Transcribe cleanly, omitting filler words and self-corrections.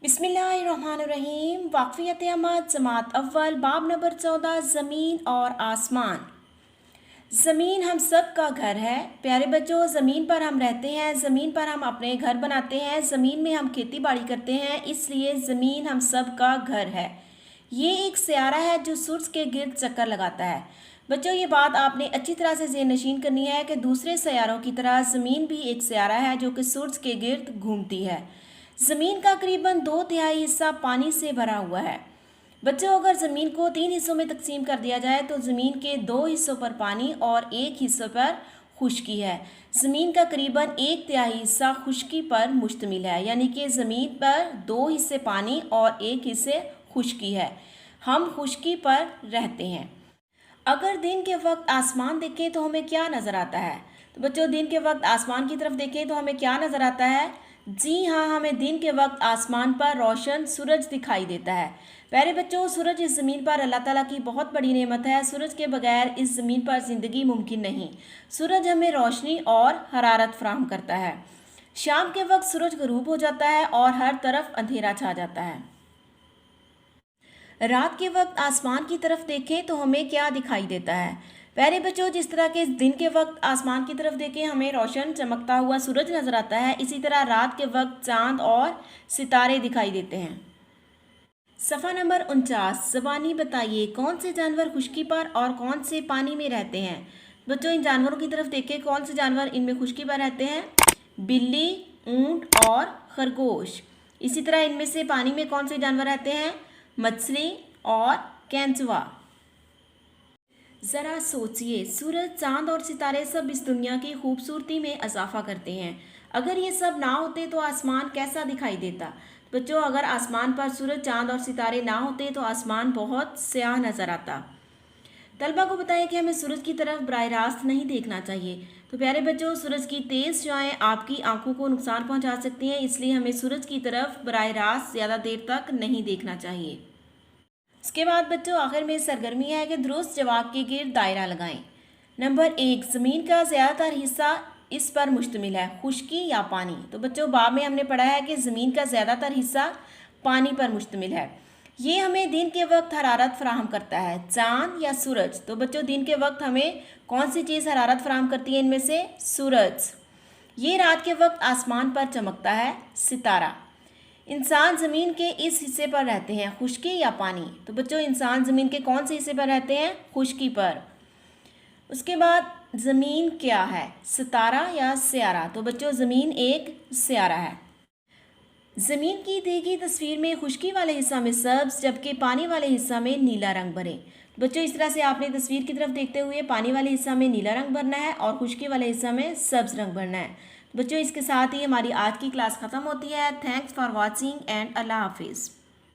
बिस्मिल्लाहिर्रहमानिर्रहीम। वाक़फ़ियत अहमद जमात अव्वल बाब नंबर 14 ज़मीन और आसमान। ज़मीन हम सब का घर है। प्यारे बच्चों, ज़मीन पर हम रहते हैं, ज़मीन पर हम अपने घर बनाते हैं, ज़मीन में हम खेती बाड़ी करते हैं, इसलिए ज़मीन हम सब का घर है। ये एक सियारा है जो सूरज के गिर्द चक्कर लगाता है। बच्चों, ये बात आपने अच्छी तरह से ज़हन नशीन करनी है कि दूसरे सियारों की तरह ज़मीन भी एक सियारा है जो कि सूरज के गिर्द घूमती है। ज़मीन का करीबन 2/3 हिस्सा पानी से भरा हुआ है। बच्चों, अगर ज़मीन को 3 हिस्सों में तकसीम कर दिया जाए तो ज़मीन के 2 हिस्सों पर पानी और 1 हिस्से पर खुश्की है। ज़मीन का करीबन 1/3 हिस्सा खुश्की पर मुश्तमिल है, यानी कि ज़मीन पर 2 हिस्से पानी और 1 हिस्से खुश्की है। हम खुश्की पर रहते हैं। अगर दिन के वक्त आसमान देखें तो हमें क्या नज़र आता है? तो बच्चों, दिन के वक्त आसमान की तरफ देखें तो हमें क्या नज़र आता है? जी हाँ, हमें दिन के वक्त आसमान पर रोशन सूरज दिखाई देता है। प्यारे बच्चों, सूरज इस ज़मीन पर अल्लाह ताला की बहुत बड़ी नेमत है। सूरज के बगैर इस ज़मीन पर ज़िंदगी मुमकिन नहीं। सूरज हमें रोशनी और हरारत फराहम करता है। शाम के वक्त सूरज ग़रूब हो जाता है और हर तरफ अंधेरा छा जाता है। रात के वक्त आसमान की तरफ देखें तो हमें क्या दिखाई देता है? प्यारे बच्चों, जिस तरह के दिन के वक्त आसमान की तरफ देखें हमें रोशन चमकता हुआ सूरज नज़र आता है, इसी तरह रात के वक्त चांद और सितारे दिखाई देते हैं। सफ़ा नंबर 49। ज़बानी बताइए, कौन से जानवर खुश्की पर और कौन से पानी में रहते हैं? बच्चों, इन जानवरों की तरफ देखें, कौन से जानवर इनमें खुश्की पर रहते हैं? बिल्ली, ऊँट और खरगोश। इसी तरह इनमें से पानी में कौन से जानवर रहते हैं? मछली और केंचुआ। ज़रा सोचिए, सूरज, चांद और सितारे सब इस दुनिया की खूबसूरती में इजाफा करते हैं। अगर ये सब ना होते तो आसमान कैसा दिखाई देता? बच्चों, अगर आसमान पर सूरज, चांद और सितारे ना होते तो आसमान बहुत स्याह नज़र आता। तलबा को बताएं कि हमें सूरज की तरफ बराह रास्त नहीं देखना चाहिए। तो प्यारे बच्चों, सूरज की तेज़ शुआएं आपकी आंखों को नुकसान पहुंचा सकती हैं, इसलिए हमें सूरज की तरफ बराह रास्त ज़्यादा देर तक नहीं देखना चाहिए। इसके बाद बच्चों, आखिर में सरगर्मी है कि दुरुस्त जवाब के गिर्द दायरा लगाएं। नंबर 1, ज़मीन का ज़्यादातर हिस्सा इस पर मुश्तमिल है, खुश्की या पानी? तो बच्चों, बाब में हमने पढ़ा है कि ज़मीन का ज़्यादातर हिस्सा पानी पर मुश्तमिल है। ये हमें दिन के वक्त हरारत फराहम करता है, चांद या सूरज? तो बच्चों, दिन के वक्त हमें कौन सी चीज़ हरारत फराहम करती है? इनमें से सूरज। ये रात के वक्त आसमान पर चमकता है, सितारा। इंसान ज़मीन के इस हिस्से पर रहते हैं, खुश्की या पानी? तो बच्चों, इंसान ज़मीन के कौन से हिस्से पर रहते हैं? खुश्की पर। उसके बाद ज़मीन क्या है, सितारा या सियारा? तो बच्चों, ज़मीन एक सियारा है। ज़मीन की दी गई तस्वीर में खुश्की वाले हिस्सा में सब्ज़ जबकि पानी वाले हिस्सा में नीला रंग भरें। बच्चों, इस तरह से आपने तस्वीर की तरफ देखते हुए पानी वाले हिस्सा में नीला रंग भरना है और खुश्की वाले हिस्सा में सब्ज़ रंग भरना है। बच्चों, इसके साथ ही हमारी आज की क्लास ख़त्म होती है। थैंक्स फॉर वॉचिंग एंड अल्लाह हाफिज़।